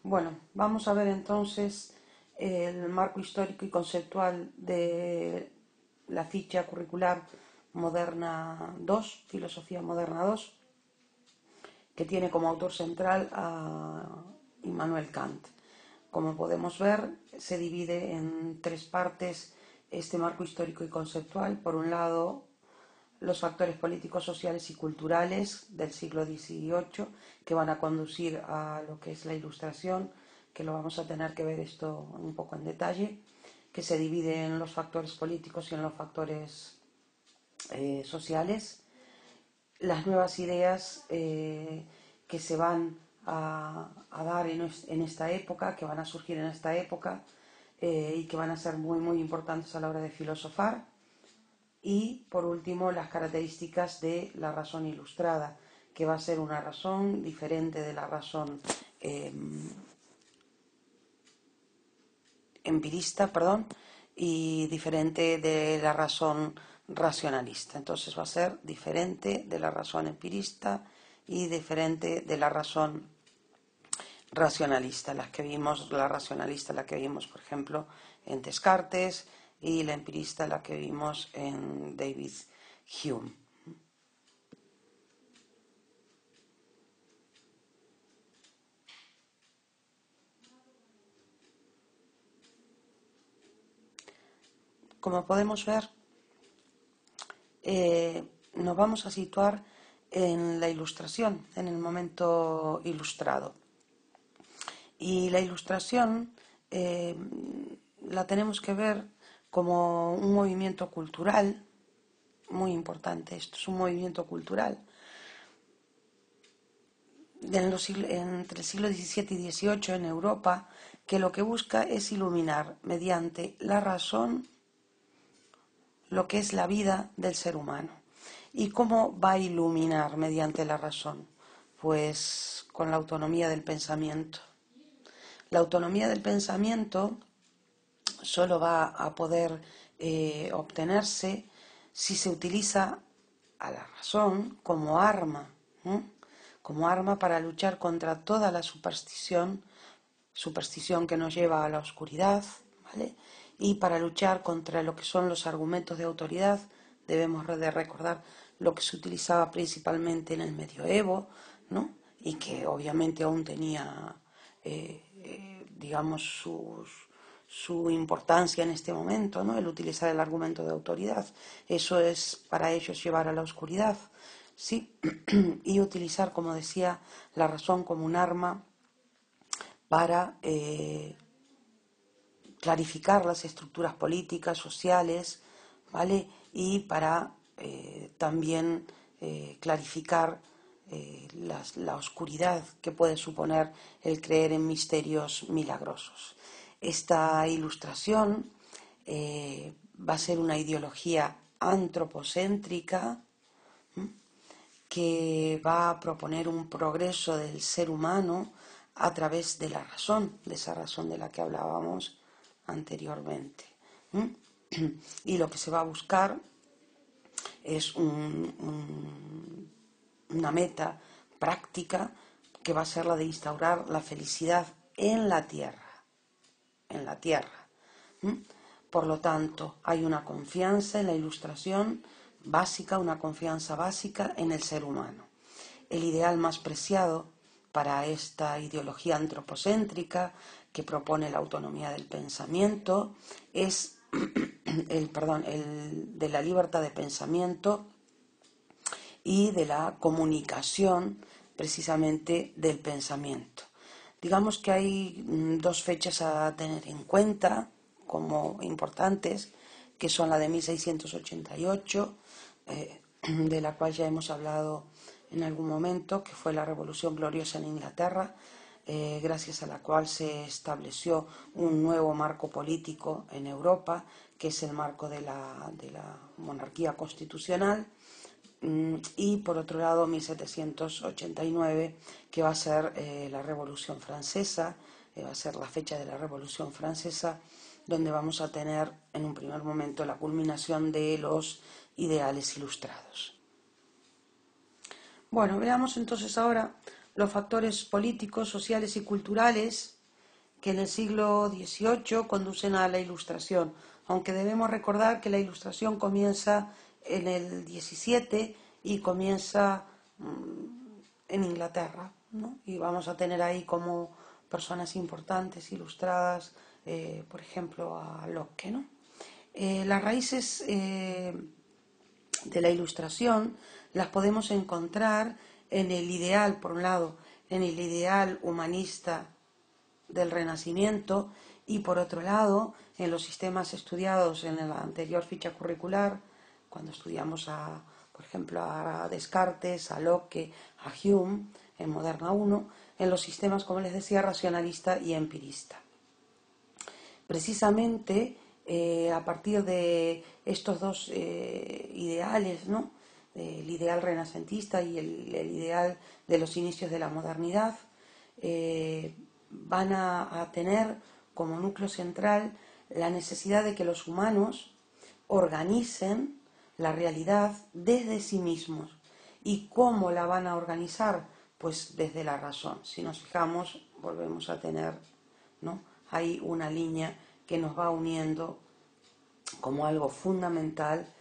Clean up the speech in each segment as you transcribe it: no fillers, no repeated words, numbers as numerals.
Bueno, vamos a ver entonces el marco histórico y conceptual de la ficha curricular moderna 2, Filosofía Moderna 2, que tiene como autor central a Immanuel Kant. Como podemos ver, se divide en tres partes este marco histórico y conceptual. Por un lado, los factores políticos, sociales y culturales del siglo XVIII que van a conducir a lo que es la Ilustración, que lo vamos a tener que ver esto un poco en detalle, que se divide en los factores políticos y en los factores sociales. Las nuevas ideas que se van a dar en esta época, que van a surgir en esta época y que van a ser muy, muy importantes a la hora de filosofar. Y por último, las características de la razón ilustrada, que va a ser una razón diferente de la razón empirista, perdón, y diferente de la razón racionalista. Entonces va a ser diferente de la razón empirista y diferente de la razón racionalista, la racionalista, la que vimos, por ejemplo, en Descartes, y la empirista, la que vimos en David Hume. Como podemos ver, nos vamos a situar en la Ilustración, en el momento ilustrado. Y la Ilustración la tenemos que ver como un movimiento cultural, muy importante, esto es un movimiento cultural, entre el siglo XVII y XVIII en Europa, que lo que busca es iluminar mediante la razón lo que es la vida del ser humano. ¿Y cómo va a iluminar mediante la razón? Pues con la autonomía del pensamiento. La autonomía del pensamiento solo va a poder obtenerse si se utiliza a la razón como arma, como arma para luchar contra toda la superstición que nos lleva a la oscuridad, ¿vale? Y para luchar contra lo que son los argumentos de autoridad, debemos de recordar lo que se utilizaba principalmente en el medioevo, ¿no? Y que obviamente aún tenía, digamos, su importancia en este momento, ¿no? El utilizar el argumento de autoridad. Eso es para ellos llevar a la oscuridad, ¿sí? Y utilizar, como decía, la razón como un arma para clarificar las estructuras políticas, sociales, ¿vale? Y para también clarificar la oscuridad que puede suponer el creer en misterios milagrosos. Esta ilustración va a ser una ideología antropocéntrica que va a proponer un progreso del ser humano a través de la razón, de esa razón de la que hablábamos anteriormente. Y lo que se va a buscar es una meta práctica que va a ser la de instaurar la felicidad en la tierra, en la tierra. Por lo tanto, hay una confianza en la Ilustración básica, una confianza básica en el ser humano. El ideal más preciado para esta ideología antropocéntrica que propone la autonomía del pensamiento es el de la libertad de pensamiento y de la comunicación precisamente del pensamiento. Digamos que hay dos fechas a tener en cuenta como importantes, que son la de 1688, de la cual ya hemos hablado en algún momento, que fue la Revolución Gloriosa en Inglaterra, gracias a la cual se estableció un nuevo marco político en Europa, que es el marco de la monarquía constitucional. Y por otro lado 1789, que va a ser la Revolución Francesa, va a ser la fecha de la Revolución Francesa, donde vamos a tener en un primer momento la culminación de los ideales ilustrados. Bueno, veamos entonces ahora los factores políticos, sociales y culturales que en el siglo XVIII conducen a la Ilustración, aunque debemos recordar que la Ilustración comienza en el XVII y comienza en Inglaterra, ¿no? Y vamos a tener ahí como personas importantes ilustradas, por ejemplo, a Locke, ¿no? Las raíces de la Ilustración las podemos encontrar en el ideal, por un lado, en el ideal humanista del Renacimiento y por otro lado en los sistemas estudiados en la anterior ficha curricular, cuando estudiamos por ejemplo a Descartes, a Locke, a Hume en Moderna 1, en los sistemas, como les decía, racionalista y empirista. Precisamente a partir de estos dos ideales, ¿no? El ideal renacentista y el ideal de los inicios de la modernidad, van a tener como núcleo central la necesidad de que los humanos organicen la realidad desde sí mismos. ¿Y cómo la van a organizar? Pues desde la razón. Si nos fijamos, volvemos a tener, ¿no? Hay una línea que nos va uniendo como algo fundamental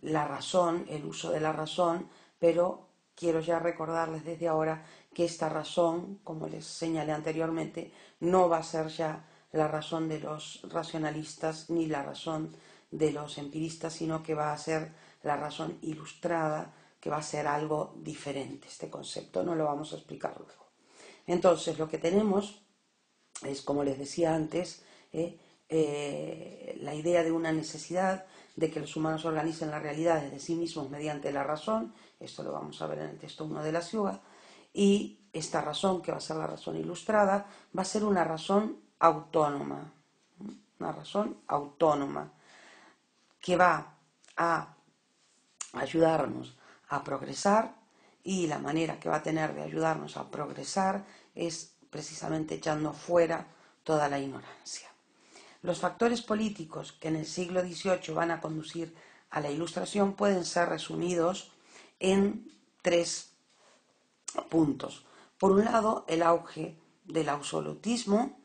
la razón, el uso de la razón, pero quiero ya recordarles desde ahora que esta razón, como les señalé anteriormente, no va a ser ya la razón de los racionalistas ni la razón de los empiristas, sino que va a ser la razón ilustrada, que va a ser algo diferente. Este concepto no lo vamos a explicar luego. Entonces, lo que tenemos es, como les decía antes, la idea de una necesidad de que los humanos organicen la realidad desde sí mismos mediante la razón. Esto lo vamos a ver en el texto 1 de la Siuga. Y esta razón, que va a ser la razón ilustrada, va a ser una razón autónoma. Una razón autónoma que va a ayudarnos a progresar, y la manera que va a tener de ayudarnos a progresar es precisamente echando fuera toda la ignorancia. Los factores políticos que en el siglo XVIII van a conducir a la Ilustración pueden ser resumidos en tres puntos. Por un lado, el auge del absolutismo,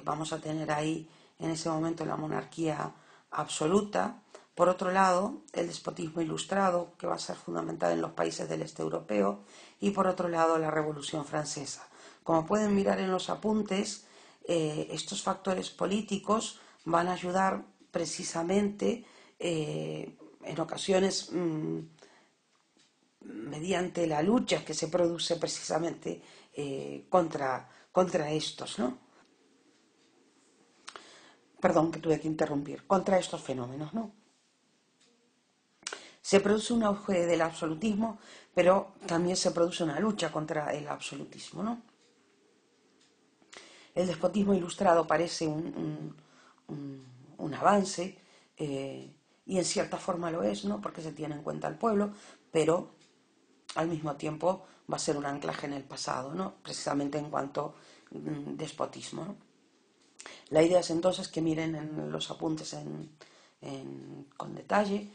vamos a tener ahí en ese momento la monarquía absoluta. Por otro lado, el despotismo ilustrado, que va a ser fundamental en los países del este europeo. Y por otro lado, la Revolución Francesa. Como pueden mirar en los apuntes, estos factores políticos van a ayudar precisamente en ocasiones mediante la lucha que se produce precisamente contra estos, ¿no? Perdón, que tuve que interrumpir, contra estos fenómenos, ¿no? Se produce un auge del absolutismo, pero también se produce una lucha contra el absolutismo, ¿no? El despotismo ilustrado parece un avance, y en cierta forma lo es, ¿no? Porque se tiene en cuenta al pueblo, pero al mismo tiempo va a ser un anclaje en el pasado, ¿no? Precisamente en cuanto despotismo, ¿no? La idea es entonces que miren en los apuntes con detalle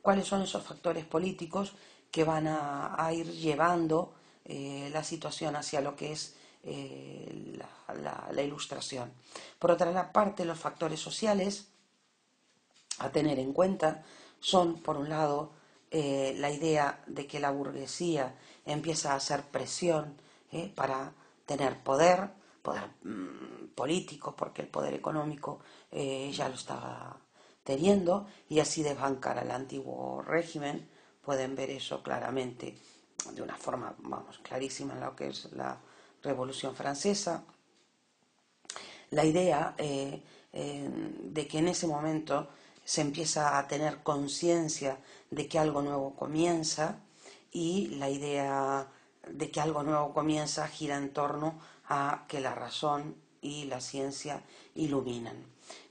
cuáles son esos factores políticos que van a ir llevando la situación hacia lo que es la Ilustración. Por otra parte, los factores sociales a tener en cuenta son, por un lado, la idea de que la burguesía empieza a hacer presión para tener poder político, porque el poder económico ya lo estaba teniendo, y así desbancar al antiguo régimen. Pueden ver eso claramente de una forma, vamos, clarísima en lo que es la Revolución Francesa. La idea de que en ese momento se empieza a tener conciencia de que algo nuevo comienza, y la idea de que algo nuevo comienza gira en torno a que la razón y la ciencia iluminan.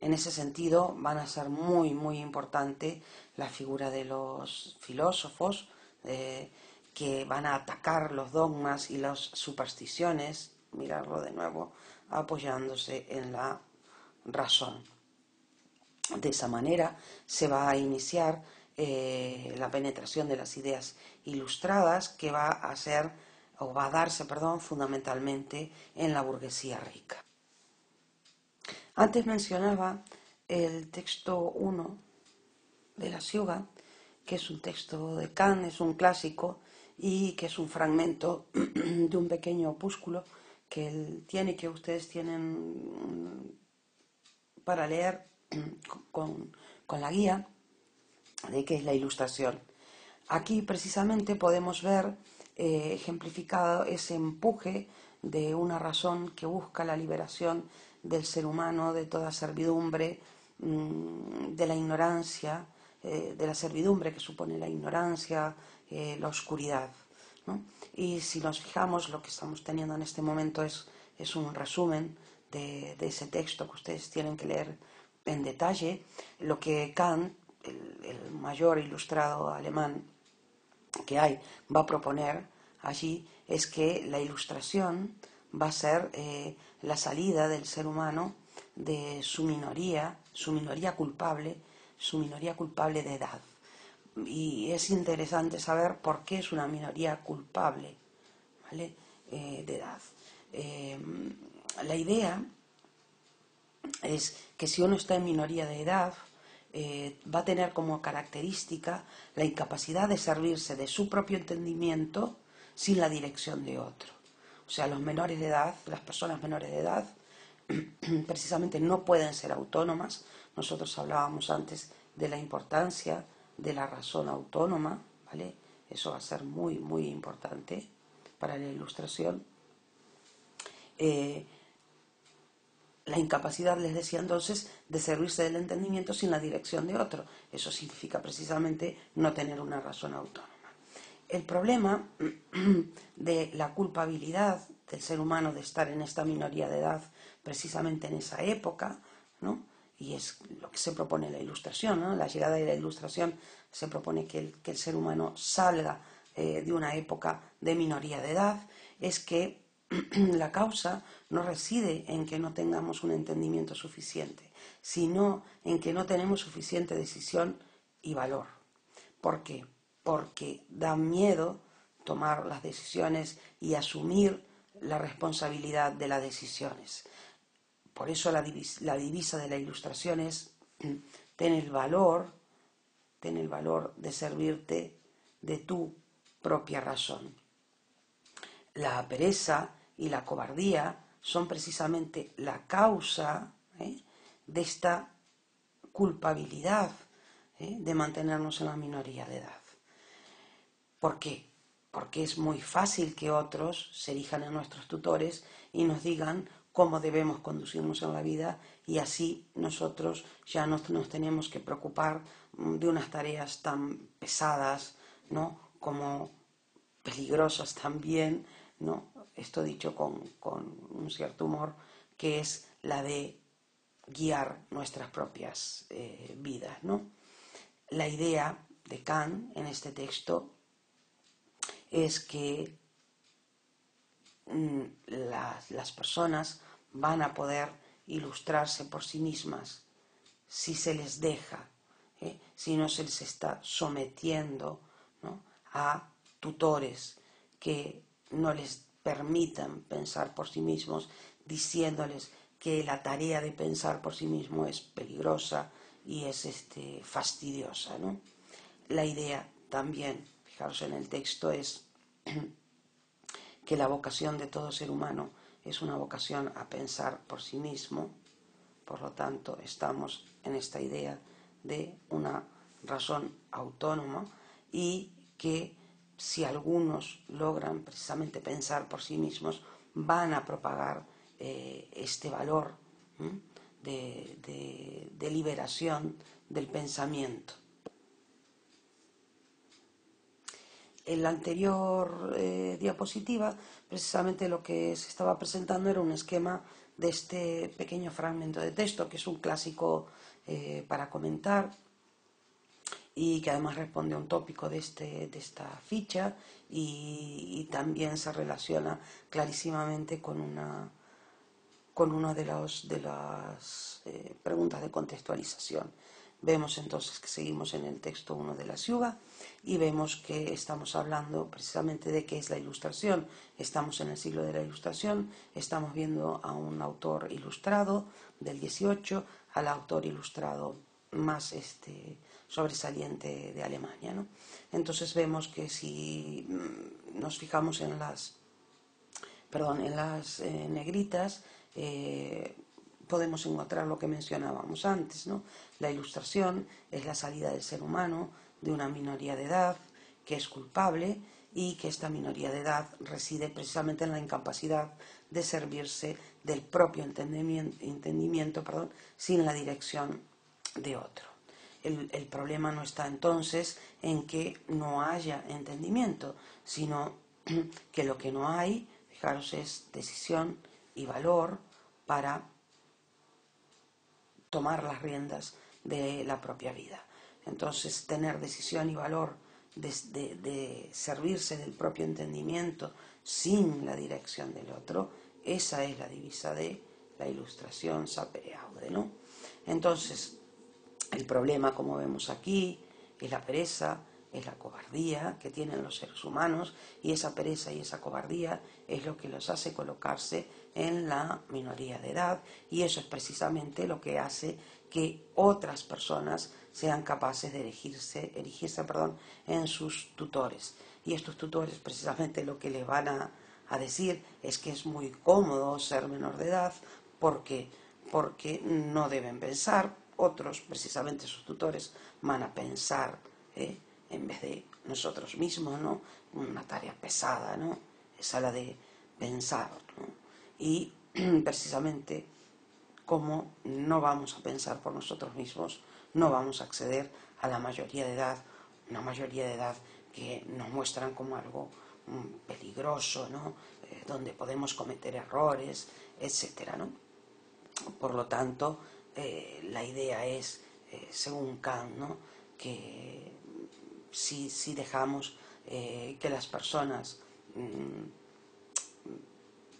En ese sentido van a ser muy, muy importante la figura de los filósofos que van a atacar los dogmas y las supersticiones, mirarlo de nuevo, apoyándose en la razón. De esa manera se va a iniciar la penetración de las ideas ilustradas, que va a ser, o va a darse, perdón, fundamentalmente en la burguesía rica. Antes mencionaba el texto 1 de la Siuga, que es un texto de Kant, es un clásico y que es un fragmento de un pequeño opúsculo que él tiene, que ustedes tienen para leer con la guía de qué es la ilustración. Aquí precisamente podemos ver ejemplificado ese empuje de una razón que busca la liberación del ser humano de toda servidumbre, de la ignorancia, de la servidumbre que supone la ignorancia, la oscuridad, ¿no? Y si nos fijamos, lo que estamos teniendo en este momento es un resumen de ese texto que ustedes tienen que leer en detalle. Lo que Kant, el mayor ilustrado alemán que hay, va a proponer allí es que la ilustración va a ser la salida del ser humano de su minoría culpable de edad. Y es interesante saber por qué es una minoría culpable, ¿vale? De edad. La idea es que si uno está en minoría de edad, va a tener como característica la incapacidad de servirse de su propio entendimiento sin la dirección de otro. O sea, los menores de edad, las personas menores de edad, precisamente no pueden ser autónomas. Nosotros hablábamos antes de la importancia de la razón autónoma, ¿vale? Eso va a ser muy, muy importante para la ilustración. La incapacidad, les decía entonces, de servirse del entendimiento sin la dirección de otro. Eso significa precisamente no tener una razón autónoma. El problema de la culpabilidad del ser humano de estar en esta minoría de edad, precisamente en esa época, ¿no? Y es lo que se propone en la ilustración, ¿no? La llegada de la ilustración se propone que el ser humano salga de una época de minoría de edad, es que la causa no reside en que no tengamos un entendimiento suficiente, sino en que no tenemos suficiente decisión y valor. ¿Por qué? Porque da miedo tomar las decisiones y asumir la responsabilidad de las decisiones. Por eso la divisa de la ilustración es ten el valor de servirte de tu propia razón. La pereza y la cobardía son precisamente la causa de esta culpabilidad de mantenernos en la minoría de edad. ¿Por qué? Porque es muy fácil que otros se erijan en nuestros tutores y nos digan cómo debemos conducirnos en la vida, y así nosotros ya no nos tenemos que preocupar de unas tareas tan pesadas, ¿no? Como peligrosas también, ¿no? Esto dicho con un cierto humor, que es la de guiar nuestras propias vidas, ¿no? La idea de Kant en este texto es que las personas van a poder ilustrarse por sí mismas si se les deja, si no se les está sometiendo, ¿no?, a tutores que no les permitan pensar por sí mismos, diciéndoles que la tarea de pensar por sí mismo es peligrosa y es fastidiosa, ¿no? La idea también, fijaros en el texto, es que la vocación de todo ser humano es una vocación a pensar por sí mismo. Por lo tanto, estamos en esta idea de una razón autónoma, y que si algunos logran precisamente pensar por sí mismos, van a propagar este valor de liberación del pensamiento. En la anterior diapositiva, precisamente lo que se estaba presentando era un esquema de este pequeño fragmento de texto, que es un clásico para comentar y que además responde a un tópico de esta ficha, y también se relaciona clarísimamente con una de las preguntas de contextualización. Vemos entonces que seguimos en el texto 1 de la Siuga y vemos que estamos hablando precisamente de qué es la ilustración. Estamos en el siglo de la Ilustración, estamos viendo a un autor ilustrado del 18, al autor ilustrado más sobresaliente de Alemania, ¿no? Entonces vemos que si nos fijamos en las negritas, podemos encontrar lo que mencionábamos antes, ¿no? La ilustración es la salida del ser humano de una minoría de edad que es culpable y que esta minoría de edad reside precisamente en la incapacidad de servirse del propio entendimiento, sin la dirección de otro. El problema no está entonces en que no haya entendimiento, sino que lo que no hay, fijaros, es decisión y valor para tomar las riendas de la propia vida. Entonces, tener decisión y valor de servirse del propio entendimiento sin la dirección del otro, esa es la divisa de la ilustración sapere aude, ¿no? Entonces, el problema, como vemos aquí, es la pereza, es la cobardía que tienen los seres humanos, y esa pereza y esa cobardía es lo que los hace colocarse en la minoría de edad, y eso es precisamente lo que hace que otras personas sean capaces de erigirse en sus tutores. Y estos tutores precisamente lo que les van a decir es que es muy cómodo ser menor de edad porque no deben pensar. Otros, precisamente sus tutores, van a pensar en vez de nosotros mismos, ¿no? Una tarea pesada, ¿no? Esa la de pensar, ¿no? Y precisamente como no vamos a pensar por nosotros mismos, no vamos a acceder a la mayoría de edad, una mayoría de edad que nos muestran como algo peligroso, ¿no? Donde podemos cometer errores, etcétera, ¿no? Por lo tanto, la idea es, según Kant, ¿no? Que si dejamos que las personas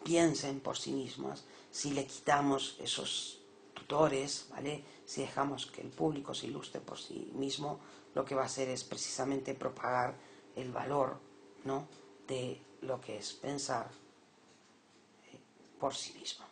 piensen por sí mismas, si le quitamos esos tutores, ¿vale? Si dejamos que el público se ilustre por sí mismo, lo que va a hacer es precisamente propagar el valor, ¿no? De lo que es pensar por sí mismo.